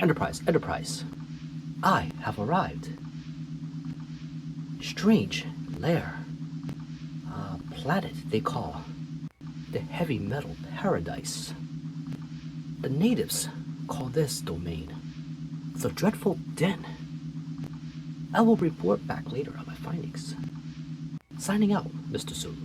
Enterprise, Enterprise. I have arrived. Strange lair. A planet they call the heavy metal paradise. The natives call this domain the Dreadful Den. I will report back later on my findings. Signing out, Mr. Sulu.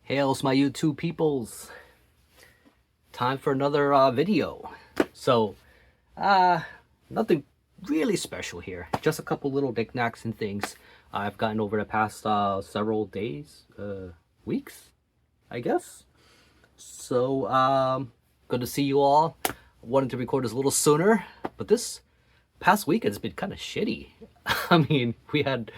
Hails my YouTube peoples. Time for another video. So, nothing really special here. Just a couple little knickknacks and things I've gotten over the past several days, weeks, I guess. So, good to see you all. Wanted to record this a little sooner, but this past week has been kind of shitty. I mean, we had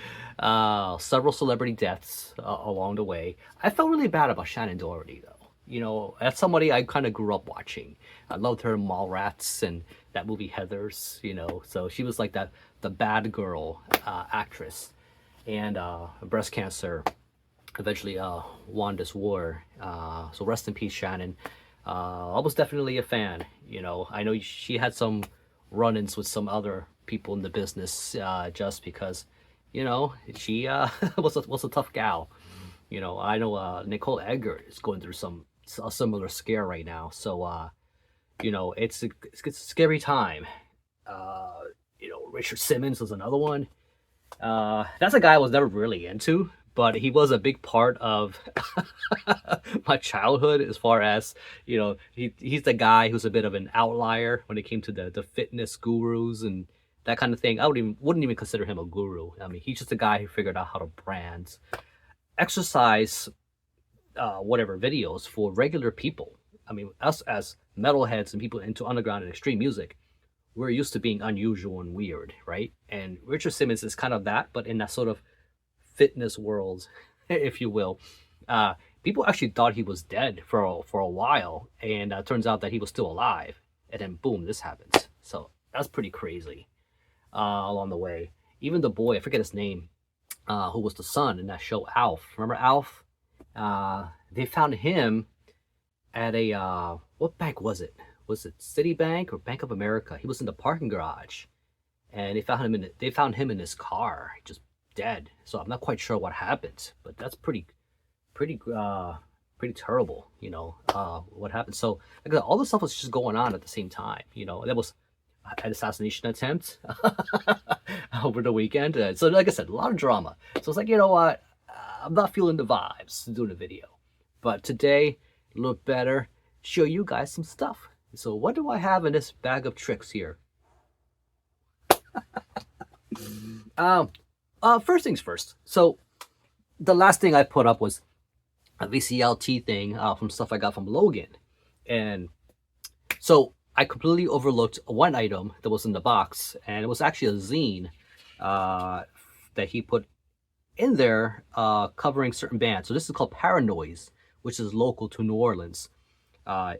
several celebrity deaths along the way. I felt really bad about Shannon Doherty, though. You know, as somebody I kind of grew up watching. I loved her in Mallrats and that movie Heathers, you know. So she was like the bad girl actress. And breast cancer eventually won this war. So rest in peace, Shannon. I was definitely a fan. You know, I know she had some run-ins with some other people in the business just because, you know, she was a tough gal. You know, I know Nicole Eggert is going through a similar scare right now. So, you know, it's a scary time. You know, Richard Simmons was another one. That's a guy I was never really into, but he was a big part of my childhood as far as, you know, he's the guy who's a bit of an outlier when it came to the fitness gurus and that kind of thing. I wouldn't even consider him a guru. I mean, he's just a guy who figured out how to brand exercise whatever videos for regular people. I mean, us as metalheads and people into underground and extreme music, we're used to being unusual and weird, right? And Richard Simmons is kind of that, but in that sort of fitness world, if you will. People actually thought he was dead for a while, and turns out that he was still alive. And then boom, this happens. So that's pretty crazy. Along the way, even the boy, I forget his name, who was the son in that show Alf. Remember Alf? They found him at a what bank was it? Was it Citibank or Bank of America? He was in the parking garage, and they found him in his car, just dead. So I'm not quite sure what happened, but that's pretty terrible. You know, what happened. So like, all this stuff was just going on at the same time. You know, there was an assassination attempt over the weekend. So like I said, a lot of drama. So it's like, you know what? I'm not feeling the vibes to do the video. But today, a little better, show you guys some stuff. So what do I have in this bag of tricks here? First things first. So the last thing I put up was a VCLT thing from stuff I got from Logan. And so I completely overlooked one item that was in the box, and it was actually a zine that he put in there covering certain bands. So this is called Paranoise, which is local to New Orleans.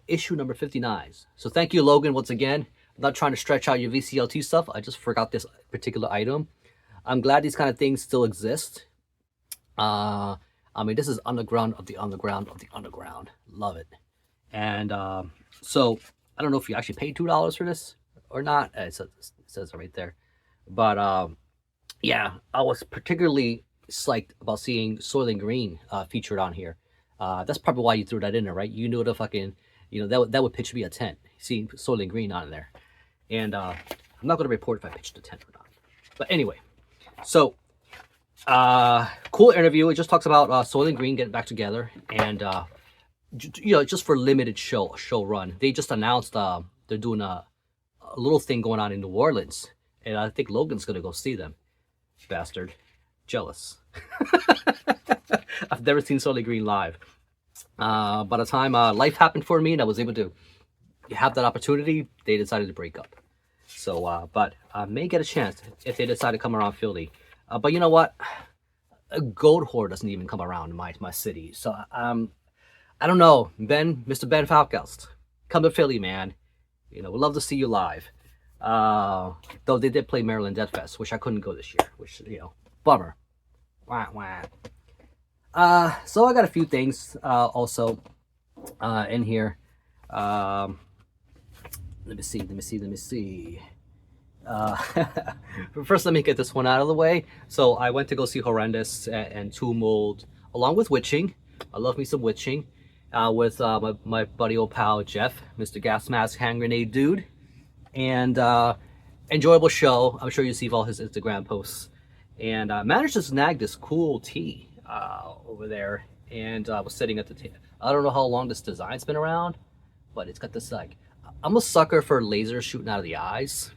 Issue number 59. So thank you, Logan, once again. I'm not trying to stretch out your VCLT stuff. I just forgot this particular item. I'm glad these kind of things still exist. I mean, this is underground of the underground of the underground. Love it. And so I don't know if you actually paid $2 for this or not. It says it right there. But yeah, I was particularly psyched about seeing Soylent Green featured on here. That's probably why you threw that in there, right? You knew the fucking, you know, that would pitch me a tent, seeing Soylent Green on there. And I'm not going to report if I pitched a tent or not. But anyway, so cool interview. It just talks about Soylent Green getting back together, and you know, just for limited show run. They just announced they're doing a little thing going on in New Orleans, and I think Logan's gonna go see them. Bastard, jealous. I've never seen Soylent Green live. By the time life happened for me and I was able to have that opportunity, they decided to break up. So, but I may get a chance if they decide to come around Philly. But you know what? A goat whore doesn't even come around in my city. So I don't know. Mr. Ben Falkest, come to Philly, man. You know, we'd love to see you live. Though they did play Maryland Death Fest, which I couldn't go this year, which, you know, bummer. Wah, wah. So I got a few things also in here. Let me see. First, let me get this one out of the way. So I went to go see Horrendous and Tomb Mold, along with Witching. I love me some Witching. With my buddy old pal Jeff, Mr. Gas Mask Hand Grenade Dude. And enjoyable show. I'm sure you see all his Instagram posts. And managed to snag this cool tee over there. And I was sitting at the table. I don't know how long this design's been around, but it's got this, like, I'm a sucker for lasers shooting out of the eyes.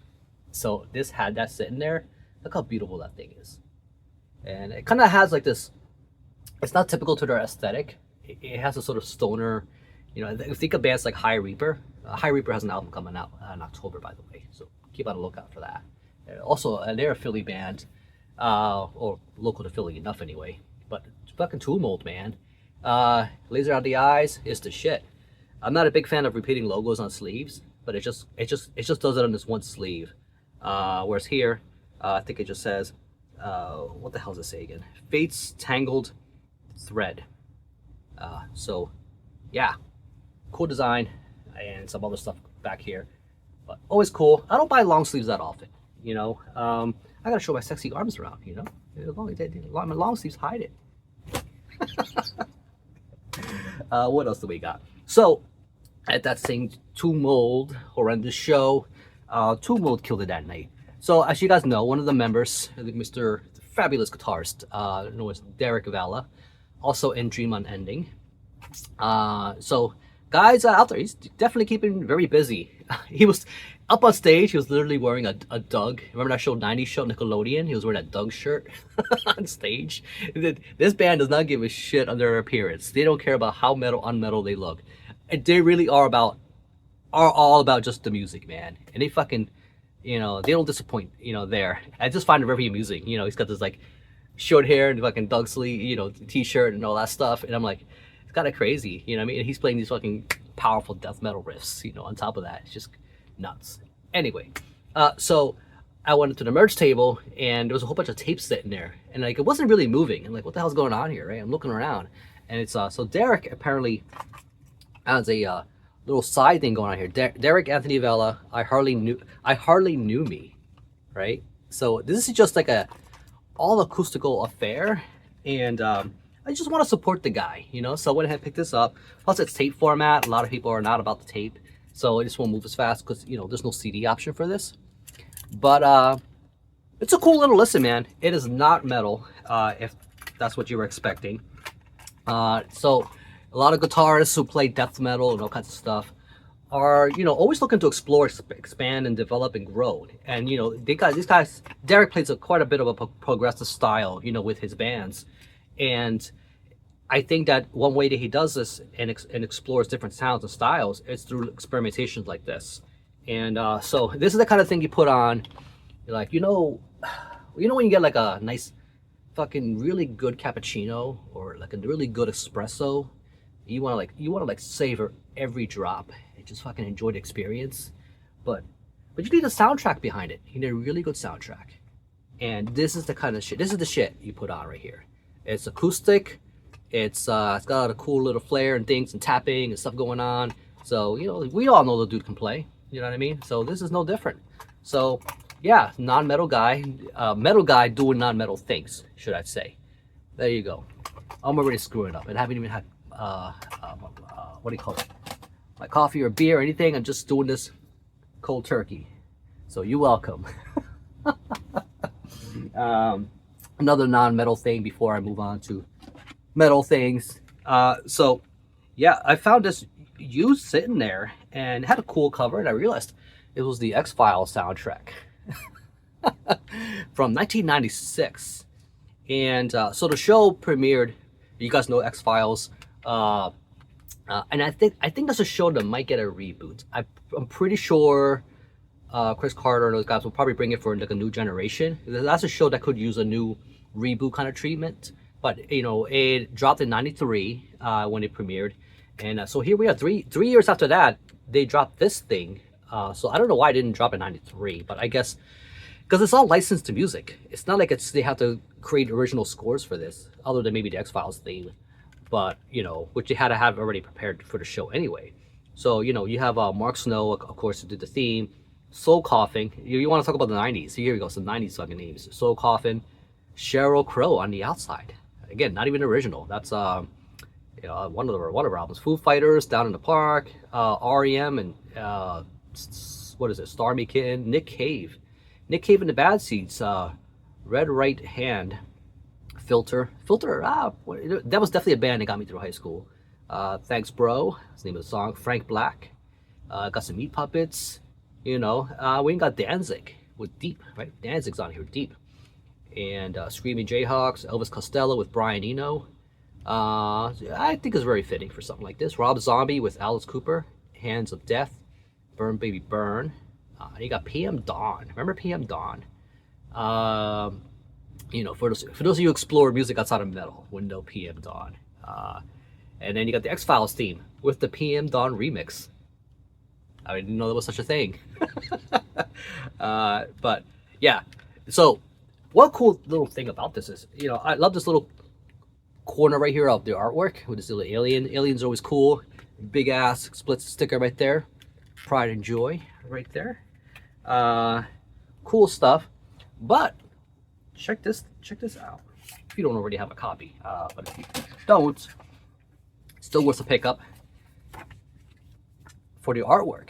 So this had that sitting there. Look how beautiful that thing is. And it kind of has like this, it's not typical to their aesthetic. It has a sort of stoner, you know, think of bands like High Reaper. High Reaper has an album coming out in October, by the way, so keep on the lookout for that. Also, they're a Philly band, or local to Philly enough anyway, but fucking Tomb Mold, man. Laser out the eyes is the shit. I'm not a big fan of repeating logos on sleeves, but it just does it on this one sleeve. Whereas here, I think it just says, what the hell does it say again? Fate's Tangled Thread. So yeah, cool design and some other stuff back here, but always cool. I don't buy long sleeves that often, you know. I gotta show my sexy arms around, you know. Long sleeves hide it. What else do we got? So at that same Tomb Mold Horrendous show, Tomb Mold killed it that night. So as you guys know, one of the members, Mr. Fabulous guitarist, known as Derrick Vella, also in Dream Unending. So guys out there, he's definitely keeping very busy. He was up on stage, he was literally wearing a Doug. Remember that show, 90s show, Nickelodeon? He was wearing that Doug shirt on stage. This band does not give a shit on their appearance. They don't care about how metal, unmetal they look. They really are all about just the music, man. And they fucking, you know, they don't disappoint, you know, there. I just find it very amusing. You know, he's got this like short hair and fucking Doug sleeve, you know, t-shirt and all that stuff. And I'm like, it's kind of crazy, you know what I mean? And he's playing these fucking powerful death metal riffs, you know, on top of that. It's just nuts. Anyway, so I went to the merch table and there was a whole bunch of tapes sitting there. And like, it wasn't really moving. And like, what the hell's going on here, right? I'm looking around. And it's, so Derrick apparently has a little side thing going on here. Derrick Anthony Vella, I hardly knew me, right? So this is just like a all acoustical affair, and I just want to support the guy, you know. So I went ahead and picked this up. Plus it's tape format. A lot of people are not about the tape, so I just won't move as fast because, you know, there's no CD option for this. But it's a cool little listen, man. It is not metal, if that's what you were expecting. So a lot of guitarists who play death metal and all kinds of stuff are, you know, always looking to explore, expand, and develop and grow. And, you know, these guys, Derrick plays quite a bit of a progressive style, you know, with his bands. And I think that one way that he does this and explores different sounds and styles is through experimentations like this. And so this is the kind of thing you put on, like, you know when you get like a nice fucking really good cappuccino or like a really good espresso, you want to savor every drop and just fucking enjoy the experience. But you need a soundtrack behind it. You need a really good soundtrack. And this is the kind of shit. This is the shit you put on right here. It's acoustic. It's got a cool little flair and things and tapping and stuff going on. So, you know, we all know the dude can play. You know what I mean? So this is no different. So yeah, non-metal guy, metal guy doing non-metal things, should I say. There you go. I'm already screwing up and haven't even had what do you call it? My coffee or beer or anything. I'm just doing this cold turkey. So you're welcome. Another non-metal thing before I move on to metal things. So yeah, I found this used sitting there and it had a cool cover, and I realized it was the X-Files soundtrack from 1996. And so the show premiered. You guys know X-Files. And I think that's a show that might get a reboot. I'm pretty sure Chris Carter and those guys will probably bring it for like a new generation. That's a show that could use a new reboot kind of treatment. But you know, it dropped in '93 when it premiered, and so here we are, three years after that, they dropped this thing. So I don't know why it didn't drop in '93, but I guess because it's all licensed to music. It's not like they have to create original scores for this, other than maybe the X-Files theme. But you know, which they had to have already prepared for the show anyway. So you know, you have Mark Snow, of course, who did the theme. Soul Coughing. You want to talk about the '90s? So here we go, some '90s fucking names. Soul Coughing, Sheryl Crow on the Outside. Again, not even original. That's you know, one of our albums. Foo Fighters, Down in the Park, REM, and what is it? Stormy Kitten, Nick Cave and the Bad Seeds, Red Right Hand, Filter. That was definitely a band that got me through high school. Thanks Bro, that's the name of the song. Frank Black, got some Meat Puppets. You know, we even got Danzig with Deep, right? Danzig's on here, Deep. And Screaming Jayhawks, Elvis Costello with Brian Eno. I think is very fitting for something like this. Rob Zombie with Alice Cooper, Hands of Death, Burn Baby Burn. You got PM Dawn. Remember PM Dawn? You know, for those of you who explore music outside of metal, would know PM Dawn. And then you got the X-Files theme with the PM Dawn remix. I didn't know there was such a thing. But yeah, so one cool little thing about this is, you know, I love this little corner right here of the artwork with this little alien. Alien's always cool. Big ass split sticker right there. Pride and Joy right there. Cool stuff. But check this out. If you don't already have a copy, but if you don't, still worth a pickup for the artwork.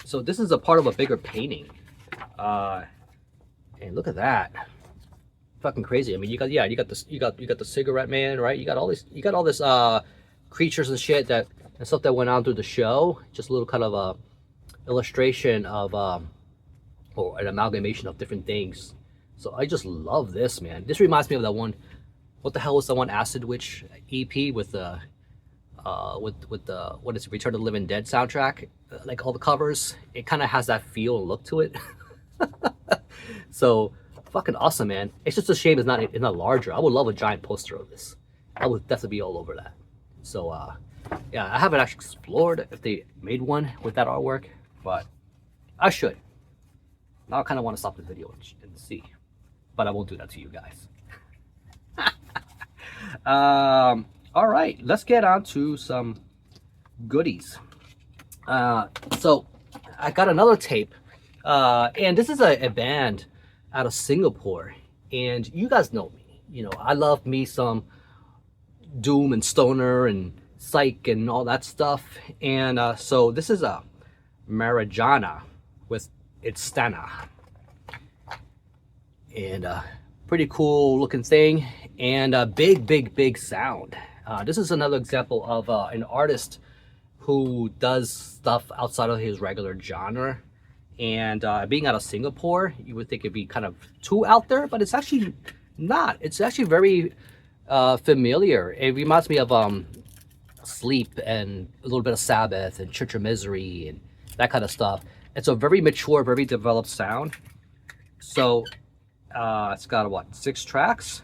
So this is a part of a bigger painting. And look at that. Fucking crazy. I mean, you got the cigarette man, right? You got all this creatures and shit and stuff that went on through the show. Just a little kind of a illustration of or an amalgamation of different things. So I just love this, man. This reminds me of that one. What the hell was the one Acid Witch EP with the what is it, Return of the Living Dead soundtrack? Like all the covers, it kind of has that feel and look to it. So fucking awesome, man. It's just a shame it's not larger. I would love a giant poster of this. I would definitely be all over that. So yeah, I haven't actually explored if they made one with that artwork, but I should. Now I kind of want to stop the video and see, but I won't do that to you guys. All right, let's get on to some goodies. So I got another tape, and this is a band out of Singapore, and you guys know me. You know, I love me some doom and stoner and psych and all that stuff. And so this is a Marijana with Istana, and pretty cool looking thing, and a big sound. This is another example of an artist who does stuff outside of his regular genre. And being out of Singapore, you would think it'd be kind of too out there, but it's actually not. It's actually very familiar. It reminds me of Sleep and a little bit of Sabbath and Church of Misery and that kind of stuff. It's a very mature, very developed sound. So it's got what, 6 tracks?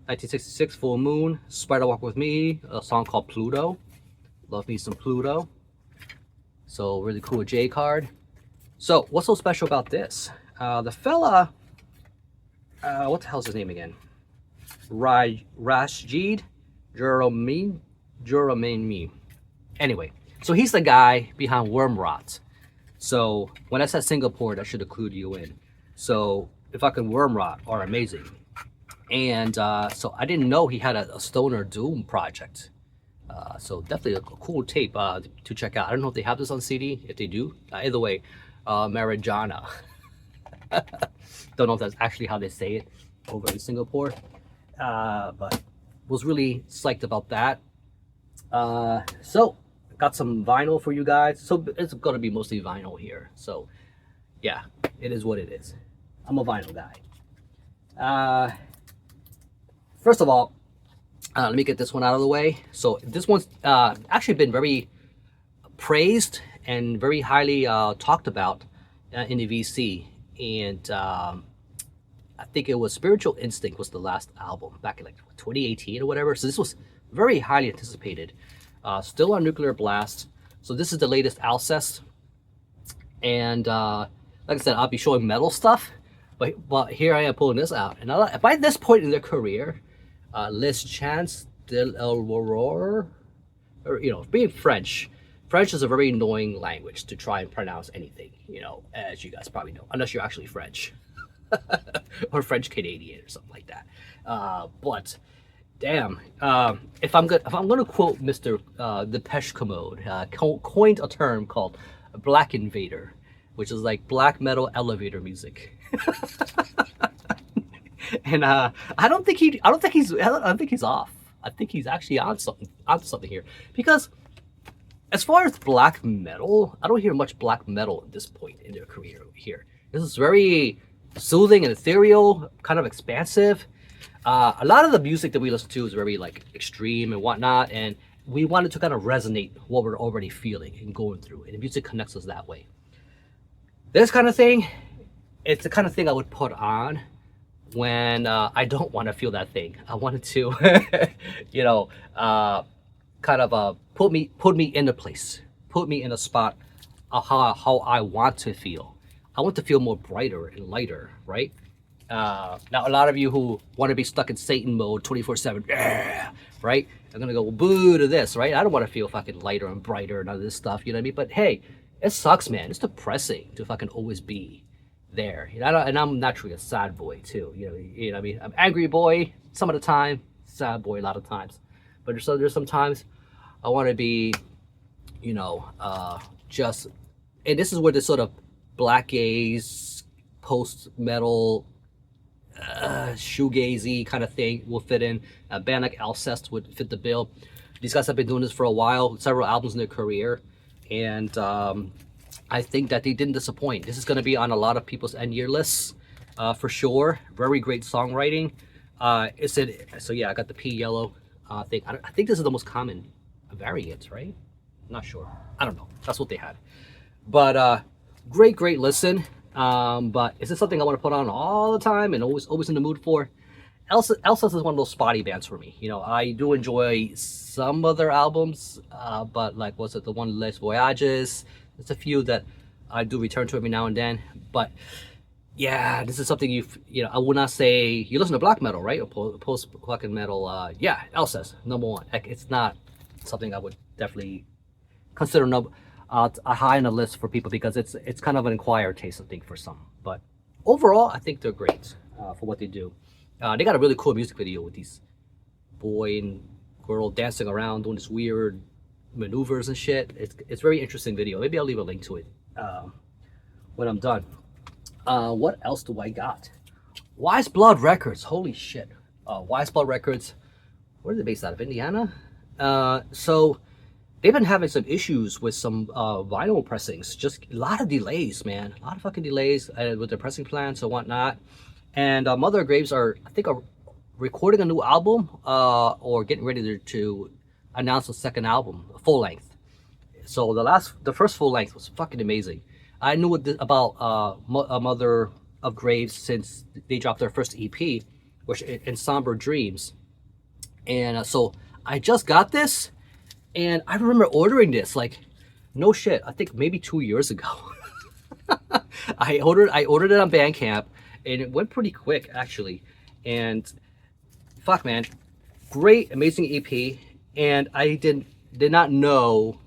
1966, Full Moon, Spider Walk With Me, a song called Pluto. Love me some Pluto. So really cool J card. So what's so special about this? The fella, what the hell's his name again? Rashid Juramani. Anyway, so he's the guy behind Worm Rot. So when I said Singapore, that should include you in. So if I can Worm Rot are amazing. And so I didn't know he had a stoner doom project. So definitely a cool tape to check out. I don't know if they have this on CD. If they do, either way, Marijana. Don't know if that's actually how they say it over in Singapore, but was really psyched about that. So got some vinyl for you guys. So it's gonna be mostly vinyl here. So yeah, it is what it is. I'm a vinyl guy. First of all, let me get this one out of the way. So this one's actually been very praised and very highly talked about in the VC, and I think it was Spiritual Instinct was the last album back in like 2018 or whatever. So this was very highly anticipated. Still on Nuclear Blast. So this is the latest Alcest. And like I said, I'll be showing metal stuff. But here I am pulling this out. And by this point in their career, Les Chance de l'Aurore, or, you know, being French, French is a very annoying language to try and pronounce anything, you know, as you guys probably know, unless you're actually French. Or French Canadian or something like that. But damn, if I'm gonna quote Mr. Depeche Commode, coined a term called Black Invader, which is like black metal elevator music. And I don't think he's off. I think he's actually on something here, because as far as black metal, I don't hear much black metal at this point in their career here. This is very soothing and ethereal, kind of expansive. A lot of the music that we listen to is very like extreme and whatnot, and we wanted to kind of resonate what we're already feeling and going through, and the music connects us that way. This kind of thing, it's the kind of thing I would put on when I don't want to feel that thing. I wanted to, you know, kind of put me in a place, put me in a spot of how I want to feel. I want to feel more brighter and lighter, right? Now, a lot of you who want to be stuck in Satan mode 24/7, right? I'm gonna go boo to this, right? I don't want to feel fucking lighter and brighter and all this stuff, you know what I mean? But hey, it sucks, man. It's depressing to fucking always be there. You know, and I'm naturally a sad boy too. You know what I mean? I'm angry boy some of the time, sad boy a lot of times. But there's some times I want to be, you know, just, and this is where this sort of black gaze, post metal, shoegazy kind of thing will fit in. A band like Alcest would fit the bill. These guys have been doing this for a while, several albums in their career, and I think that they didn't disappoint. This is going to be on a lot of people's end year lists, for sure. Very great songwriting. It said, so yeah, I got the P yellow thing. I think this is the most common variant, right? I'm not sure. I don't know. That's what they had. But great listen. But is this something I want to put on all the time and always in the mood for? Alcest is one of those spotty bands for me. You know, I do enjoy some of their albums, but like, was it the one Les Voyages? There's a few that I do return to every now and then. But yeah, this is something you know, I would not say you listen to black metal, right? Or post black metal. Yeah, Alcest, #1. Like, it's not something I would definitely consider a high on the list for people, because it's kind of an acquired taste, I think, for some. But overall, I think they're great for what they do. They got a really cool music video with these boy and girl dancing around doing this weird maneuvers and shit. It's very interesting video. Maybe I'll leave a link to it when I'm done. What else do I got? Wise Blood Records. Holy shit. Wise Blood Records. Where are they based out of? Indiana? So they've been having some issues with some vinyl pressings. Just a lot of delays, man. A lot of fucking delays with their pressing plants and whatnot. And Mother Graves are recording a new album or getting ready to announce a second album, a full length. So the first full length was fucking amazing. I knew about Mother of Graves since they dropped their first EP, which in Somber Dreams. And so I just got this. And I remember ordering this, like, no shit, I think maybe 2 years ago. I ordered it on Bandcamp, and it went pretty quick, actually. And fuck, man, great, amazing EP. And I did not know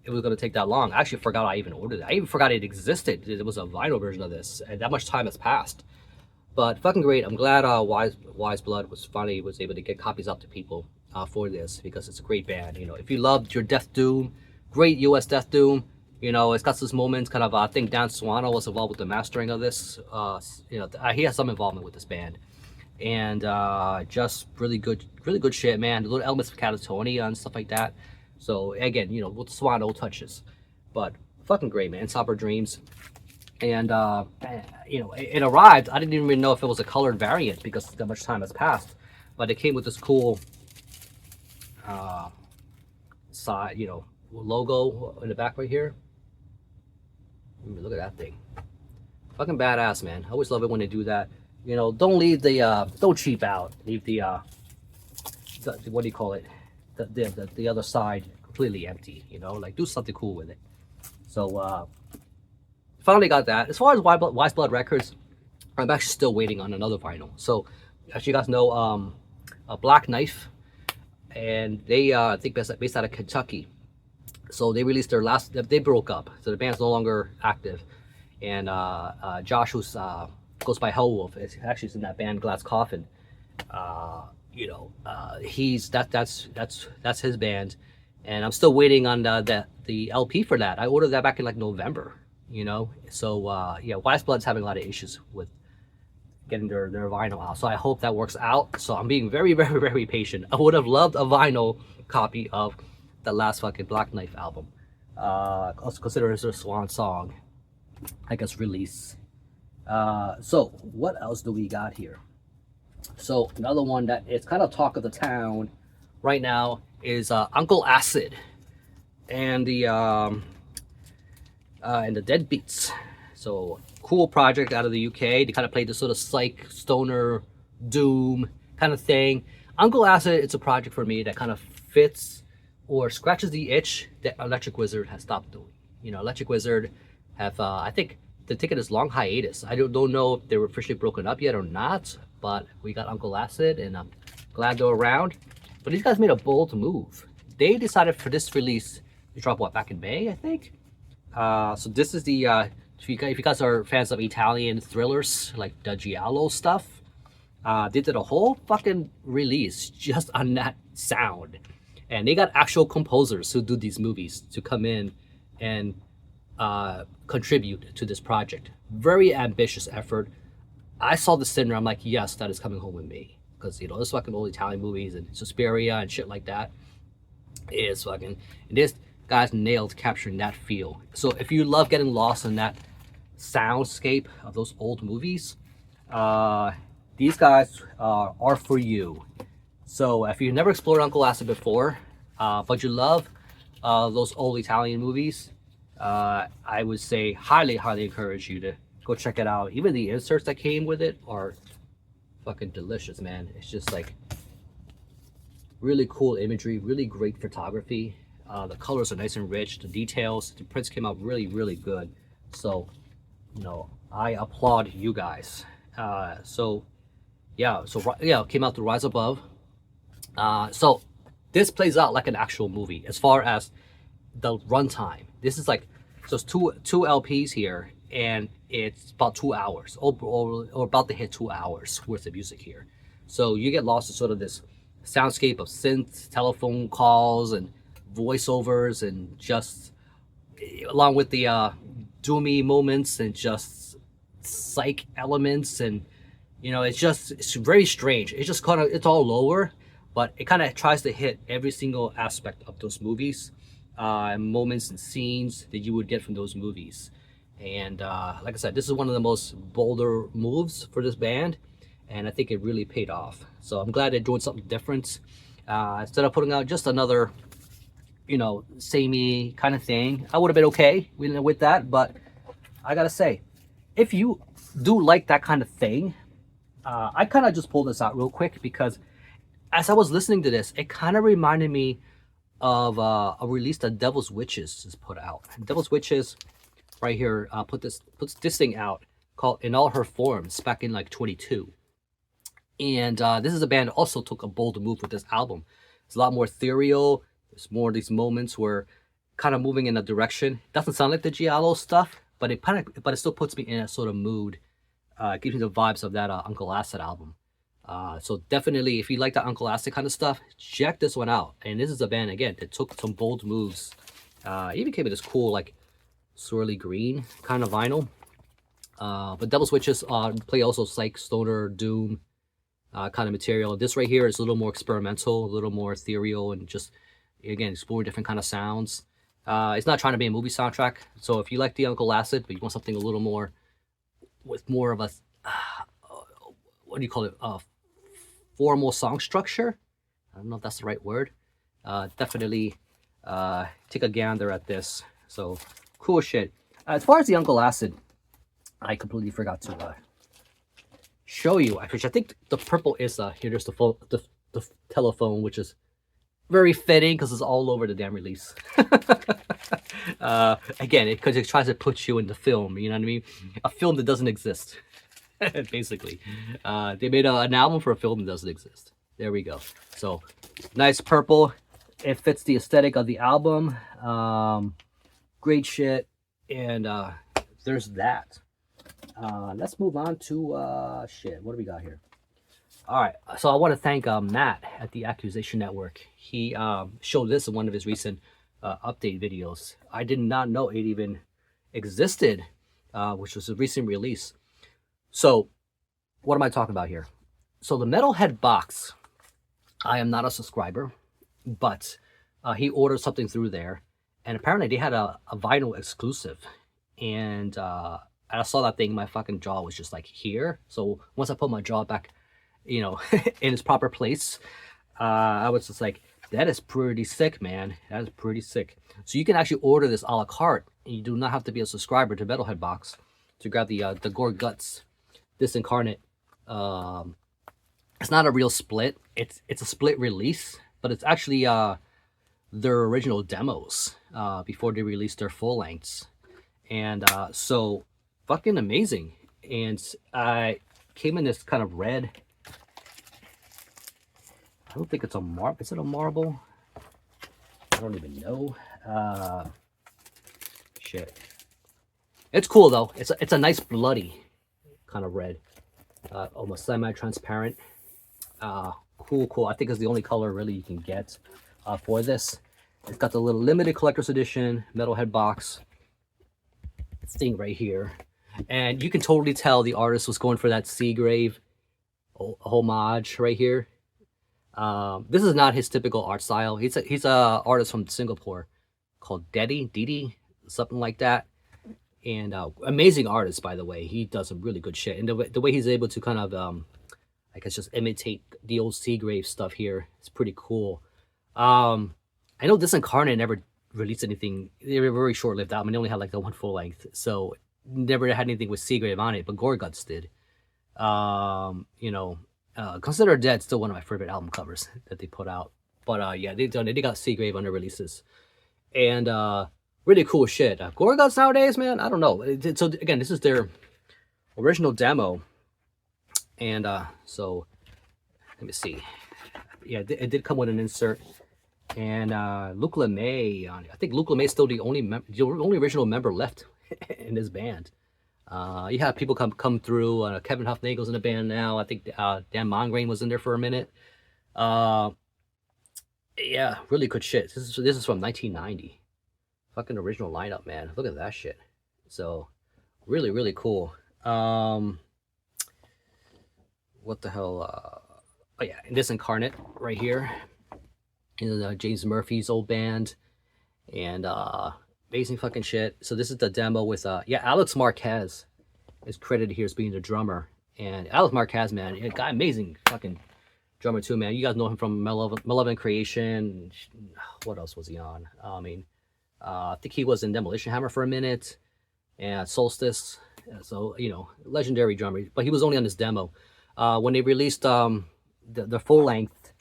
it was going to take that long. I actually forgot I even ordered it. I even forgot it existed. There was a vinyl version of this, and that much time has passed. But fucking great. I'm glad Wise Blood was able to get copies out to people for this, because it's a great band. You know, if you loved your Death Doom, great US Death Doom, you know, it's got those moments. Kind of, I think Dan Swano was involved with the mastering of this. You know, he has some involvement with this band, and just really good shit, man. The little elements of catatonia and stuff like that. So again, you know, with Swano touches, but fucking great, man. Somber Dreams. And you know, it arrived. I didn't even know if it was a colored variant because that much time has passed. But it came with this cool side, you know, logo in the back right here. Look at that thing. Fucking badass, man. I always love it when they do that. You know, don't leave the don't cheap out. Leave the what do you call it? The other side completely empty. You know, like do something cool with it. So finally got that. As far as Wise Blood Records, I'm actually still waiting on another vinyl. So as you guys know, a Black Knife, and they I think based out of Kentucky. So they released their last. They broke up, so the band's no longer active. And Josh, who's goes by Hellwolf, is actually in that band Glass Coffin. You know, that's his band, and I'm still waiting on the LP for that. I ordered that back in like November. You know, so yeah, Wise Blood's having a lot of issues with getting their vinyl out. So I hope that works out. So I'm being very, very, very patient. I would have loved a vinyl copy of the last fucking Black Knife album. Also consider it a swan song, I guess, release. So what else do we got here? So another one that it's kind of talk of the town right now is Uncle Acid and the Deadbeats. So cool project out of the UK. They kind of played this sort of psych, stoner, doom kind of thing. Uncle Acid, it's a project for me that kind of fits or scratches the itch that Electric Wizard has stopped doing. You know, Electric Wizard have, I think, the ticket is long hiatus. I don't know if they were officially broken up yet or not, but we got Uncle Acid, and I'm glad they're around. But these guys made a bold move. They decided for this release to drop what, back in May, I think. So this is the if you guys are fans of Italian thrillers like the Giallo stuff, they did a whole fucking release just on that sound, and they got actual composers who do these movies to come in and contribute to this project. Very ambitious effort. I saw the Sinner, I'm like, yes, that is coming home with me, because you know this fucking old Italian movies and Suspiria and shit like that is fucking, and this guys nailed capturing that feel. So if you love getting lost in that soundscape of those old movies, these guys are for you. So if you've never explored Uncle Acid before, but you love those old Italian movies, I would say highly encourage you to go check it out. Even the inserts that came with it are fucking delicious, man. It's just like really cool imagery, really great photography. The colors are nice and rich. The details, the prints came out really good. So, you know, I applaud you guys. So came out to Rise Above. So this plays out like an actual movie as far as the runtime. This is like, so it's two LPs here, and it's about 2 hours, or about to hit 2 hours worth of music here. So you get lost in sort of this soundscape of synth, telephone calls, and voiceovers, and just along with the doomy moments and just psych elements, and you know, it's very strange. It's just kind of, it's all lower, but it kind of tries to hit every single aspect of those movies, moments and scenes that you would get from those movies. And like I said, this is one of the most bolder moves for this band, and I think it really paid off. So I'm glad they're doing something different. Instead of putting out just another, you know, samey kind of thing, I would have been okay with that. But I gotta say, if you do like that kind of thing, I kind of just pulled this out real quick because as I was listening to this, it kind of reminded me of a release that Devil's Witches has put out. Devil's Witches right here puts this thing out called In All Her Forms back in like 22. And this is a band that also took a bold move with this album. It's a lot more ethereal. There's more of these moments where kind of moving in a direction. Doesn't sound like the Giallo stuff, but it still puts me in a sort of mood. Gives me the vibes of that Uncle Acid album. So definitely, if you like that Uncle Acid kind of stuff, check this one out. And this is a band, again, that took some bold moves. Even came with this cool, like, swirly green kind of vinyl. But Devil's Witches play also psych, stoner, doom kind of material. This right here is a little more experimental, a little more ethereal, and just, again, exploring different kind of sounds. It's not trying to be a movie soundtrack. So if you like the Uncle Acid, but you want something a little more, with more of a, what do you call it, formal song structure? I don't know if that's the right word. Definitely take a gander at this. So cool shit. As far as the Uncle Acid, I completely forgot to show you, which I think the purple is here. There's the phone, the telephone, which is very fitting because it's all over the damn release. Again, because it tries to put you in the film. You know what I mean? A film that doesn't exist. Basically, they made an album for a film that doesn't exist. There we go. So nice purple. It fits the aesthetic of the album. Great shit. And there's that. Let's move on to shit. What do we got here? All right. So I want to thank Matt at the Accusation Network. He showed this in one of his recent update videos. I did not know it even existed, which was a recent release. So what am I talking about here? So the Metalhead Box, I am not a subscriber, but he ordered something through there, and apparently they had a vinyl exclusive, and I saw that thing, my fucking jaw was just like here. So once I put my jaw back, you know, in its proper place, I was just like, that is pretty sick, man. That is pretty sick. So you can actually order this a la carte, and you do not have to be a subscriber to Metalhead Box to grab the Gorguts, this incarnate. It's not a real split. It's a split release, but it's actually their original demos before they released their full lengths. And so fucking amazing. And I came in this kind of red. I don't think it's a marble. Is it a marble? I don't even know. Shit. It's cool though. It's a nice bloody kind of red. Almost semi-transparent. Cool. I think it's the only color really you can get for this. It's got the little limited collector's edition Metalhead Box thing right here. And you can totally tell the artist was going for that Seagrave homage right here. This is not his typical art style. He's a artist from Singapore called Didi, something like that. And amazing artist, by the way. He does some really good shit. And the way he's able to kind of, I guess, just imitate the old Seagrave stuff here, it's pretty cool. I know this Incarnate never released anything. They were very short-lived album. They only had like the one full length, so never had anything with Seagrave on it. But Gorguts did. You know, Consider Dead still one of my favorite album covers that they put out. But yeah, they got Seagrave on their releases, and really cool shit. Gorguts nowadays, man, I don't know. So again, this is their original demo, and so let me see. Yeah, it did come with an insert. And Luke LeMay, I think Luke LeMay is still the only original member left in this band. You have people come through. Kevin Huffnagel's in the band now. I think Dan Mongrain was in there for a minute. Yeah, really good shit. This is from 1990. Fucking original lineup, man. Look at that shit. So really cool. What the hell? Oh yeah, and this Incarnate right here. James Murphy's old band, and amazing fucking shit. So this is the demo with yeah, Alex Marquez is credited here as being the drummer. And Alex Marquez, man, a guy, amazing fucking drummer too, man. You guys know him from Malevolent Creation. What else was he on? I mean, I think he was in Demolition Hammer for a minute, and Solstice. So you know, legendary drummer. But he was only on this demo. When they released the full length,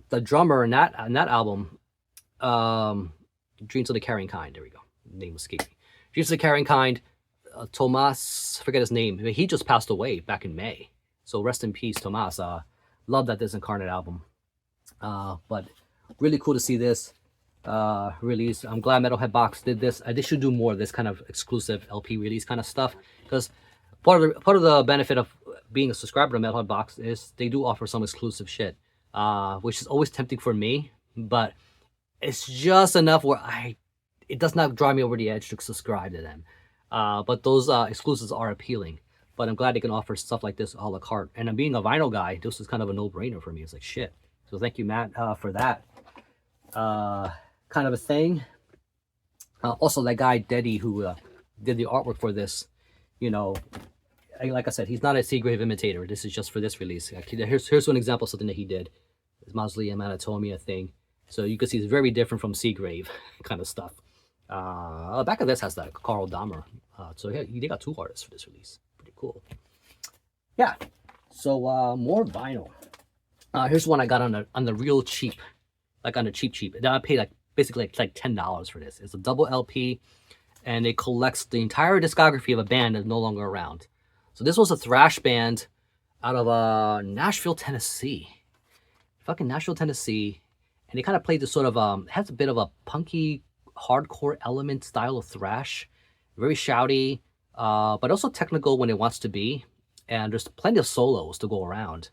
the drummer in that album, Dreams of the Carrying Kind. There we go. Name escaped me. Dreams of the Carrying Kind. Tomas, forget his name. He just passed away back in May. So rest in peace, Tomas. Love that Disincarnate album. But really cool to see this release. I'm glad Metalhead Box did this. They should do more of this kind of exclusive LP release kind of stuff, because part of the benefit of being a subscriber to Metalhead Box is they do offer some exclusive shit. Which is always tempting for me, but it's just enough where it does not drive me over the edge to subscribe to them. But those exclusives are appealing. But I'm glad they can offer stuff like this a la carte. And being a vinyl guy, this is kind of a no-brainer for me. It's like shit. So thank you, Matt, for that kind of a thing. Also, that guy Deddy who did the artwork for this, you know, like I said, he's not a Seagrave imitator. This is just for this release. Here's one example of something that he did. This Mausoleum Anatomia thing. So you can see it's very different from Seagrave kind of stuff. The back of this has that Carl Dahmer So yeah, they got 2 artists for this release. Pretty cool. Yeah. So more vinyl. Here's one I got on the real cheap, like on the cheap. Then I paid like basically like $10 for this. It's a double LP, and it collects the entire discography of a band that's no longer around. So this was a thrash band out of Nashville, Tennessee. Fucking Nashville, Tennessee. And they kind of played this sort of has a bit of a punky hardcore element style of thrash. Very shouty, but also technical when it wants to be. And there's plenty of solos to go around.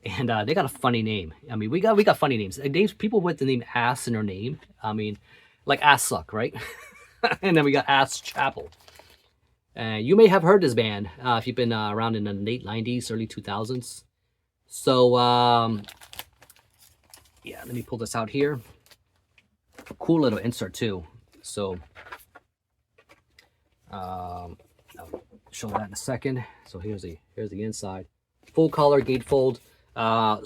And they got a funny name. I mean, we got funny names. Names, people with the name Ass in their name. I mean, like Ass Suck, right? And then we got Ass Chapel. You may have heard this band if you've been around in the late 90s, early 2000s. So, yeah, let me pull this out here. Cool little insert too. So, I'll show that in a second. So here's the inside. Full color gatefold.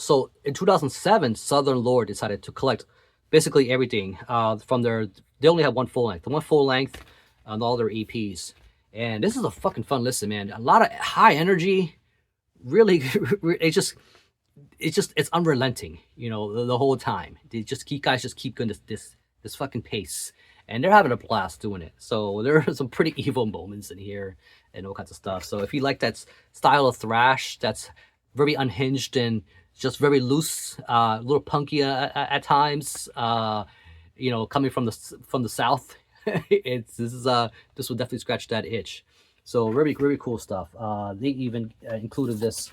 So in 2007, Southern Lord decided to collect basically everything from their. They only have one full length on all their EPs, and this is a fucking fun listen, man. A lot of high energy, really. It's unrelenting, you know, the whole time. Guys just keep going this fucking pace, and they're having a blast doing it. So there are some pretty evil moments in here and all kinds of stuff. So if you like that style of thrash, that's very unhinged and just very loose, a little punky at times. You know, coming from the south, this will definitely scratch that itch. So very cool stuff. They even included this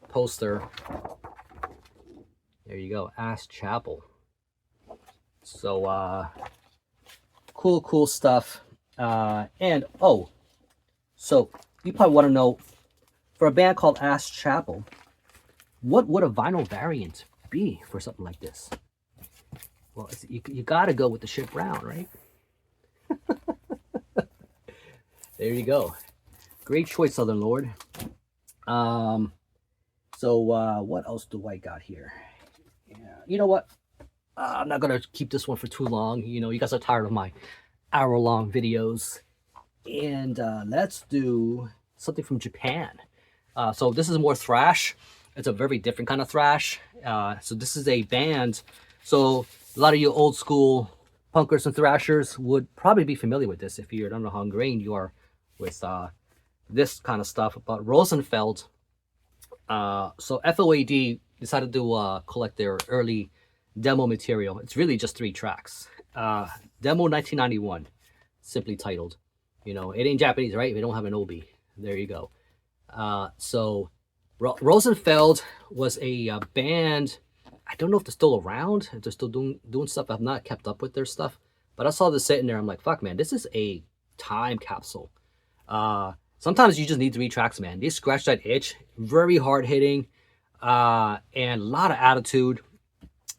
poster. There you go, Ass Chapel. So cool stuff. And so you probably want to know, for a band called Ass Chapel, what would a vinyl variant be for something like this? Well, you gotta go with the shit brown, right? There you go. Great choice, Southern Lord. So what else do I got here? Yeah, you know what? I'm not gonna keep this one for too long. You know, you guys are tired of my hour-long videos, and let's do something from Japan. So this is more thrash. It's a very different kind of thrash. So this is a band. So a lot of you old school punkers and thrashers would probably be familiar with this if you don't know how ingrained you are with this kind of stuff. But Rosenfeld, so FOAD decided to collect their early demo material. It's really just 3 tracks. Demo 1991, simply titled. You know, it ain't Japanese, right? We don't have an obi. There you go. So Rosenfeld was a band. I don't know if they're still around, if they're still doing stuff. I've not kept up with their stuff, but I saw this sitting there. I'm like, fuck, man, this is a time capsule. Sometimes you just need 3 tracks, man. They scratch that itch. Very hard hitting, and a lot of attitude.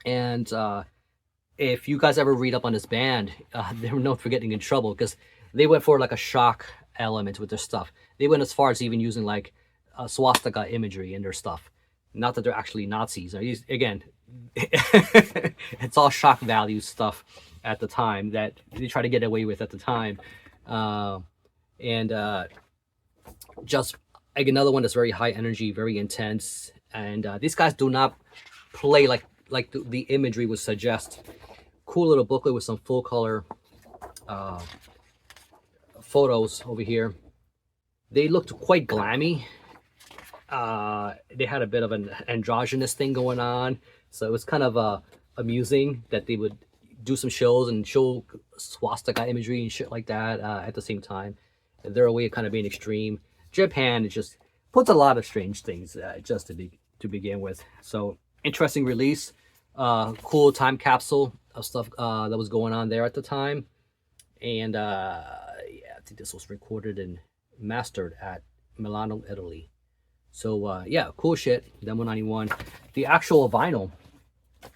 And if you guys ever read up on this band, they were known for getting in trouble because they went for like a shock element with their stuff. They went as far as even using like swastika imagery in their stuff. Not that they're actually Nazis. Again, it's all shock value stuff at the time that they try to get away with at the time. Just like another one that's very high energy, very intense. And these guys do not play like the imagery would suggest. Cool little booklet with some full color photos over here. They looked quite glammy. They had a bit of an androgynous thing going on, so it was kind of amusing that they would do some shows and show swastika imagery and shit like that at the same time. And their way of kind of being extreme. Japan, it just puts a lot of strange things just to begin with. So interesting release, cool time capsule of stuff that was going on there at the time. And yeah, I think this was recorded and mastered at Milano, Italy. So yeah, cool shit. Demo 91. The actual vinyl,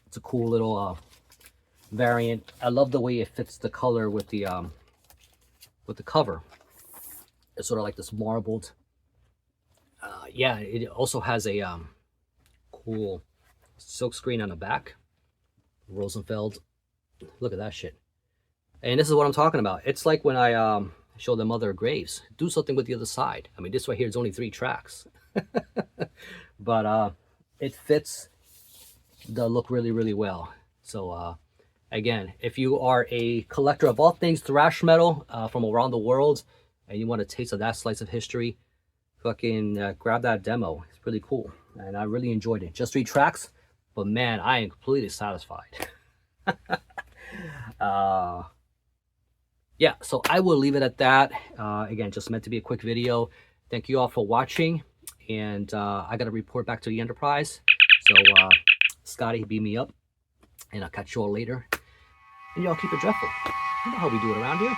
it's a cool little variant. I love the way it fits the color with the cover. It's sort of like this marbled. Yeah, it also has a cool silk screen on the back. Rosenfeld. Look at that shit. And this is what I'm talking about. It's like when I show them other graves. Do something with the other side. I mean, this right here is only 3 tracks. But it fits the look really, really well. So again, if you are a collector of all things thrash metal from around the world, and you want a taste of that slice of history, fucking grab that demo. It's pretty cool. And I really enjoyed it. Just 3 tracks, but man, I am completely satisfied. Yeah, so I will leave it at that. Again, just meant to be a quick video. Thank you all for watching. And I got to report back to the Enterprise. So Scotty, beat me up. And I'll catch you all later. And y'all keep it dreadful. You know how we do it around here.